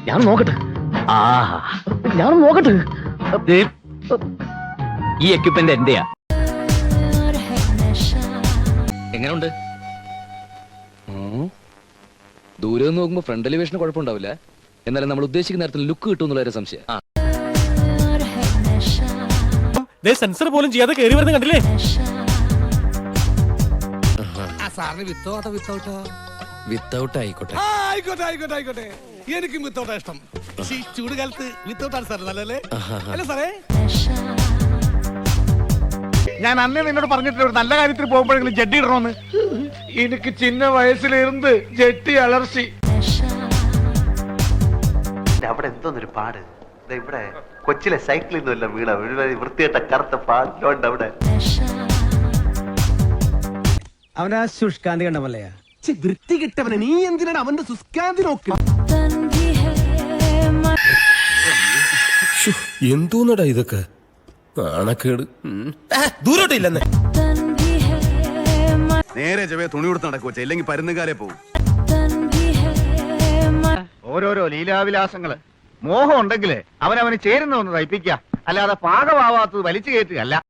ഞാൻ നോക്കട്ടെ. ഞാൻ നോക്കട്ടെ. ഈ എക്യുപ്മെന്റ് എന്റെയാ. എങ്ങനെയുണ്ട്? ദൂരെ നിന്ന് നോക്കുമ്പോ ഫ്രണ്ട് എലിവേഷന് കുഴപ്പമുണ്ടാവില്ല. എന്നാലും നമ്മൾ ഉദ്ദേശിക്കുന്ന നേരത്തിൽ ലുക്ക് കിട്ടുമെന്നുള്ള ഒരു സംശയം. സെൻസർ പോലും ചെയ്യാതെ കയറി വരുന്ന കണ്ടില്ലേ? വിത്തൗട്ട് ആയിക്കോട്ടെ. ആയിക്കോട്ടെ. എനിക്കും വിത്തൗട്ടാ ഇഷ്ടം. ചൂട് കാലത്ത് വിത്തൗട്ടാണ് സാർ നല്ലല്ലേ? അല്ലേ സാറേ? ഞാൻ അന്നേ നിന്നോട് പറഞ്ഞിട്ടില്ല ഒരു നല്ല കാര്യത്തിൽ പോകുമ്പോഴെങ്കിലും ജഡ്ഡി ഇടണമെന്ന്. എനിക്ക് ചിന്ന വയസ്സിലിരുന്ന് ജെട്ടി അലർച്ചി. അവിടെ എന്തോന്നൊരു പാട്. ഇവിടെ കൊച്ചിലെ സൈക്കിളിൽ നിന്നല്ല വീണ വൃത്തിയായിട്ട കറുത്ത പാടിലോണ്ട് അവിടെ. അവനാ ശുഷ്കാന്തി കണ്ടമല്ലയാ വൃത്തി കിട്ടവനെ. നീ എന്തിനാണ് അവന്റെ ശുഷ്കാന്തി നോക്കി? എന്തോന്നടാ ഇതൊക്കെ? നാണക്കേട്. ദൂരോട്ടില്ലെന്നേ. നേരെ ചവേ തുണി കൊടുത്ത് നടക്കുവച്ച, ഇല്ലെങ്കിൽ പരുന്നുകാലേ പോകും. ഓരോരോ ലീലാവിലാസങ്ങള്. മോഹം ഉണ്ടെങ്കിലേ അവനവന് ചേരുന്ന ഒന്ന് തയ്പ്പിക്കുക, അല്ലാതെ പാകമാവാത്തത് വലിച്ചു കയറ്റുകയല്ല.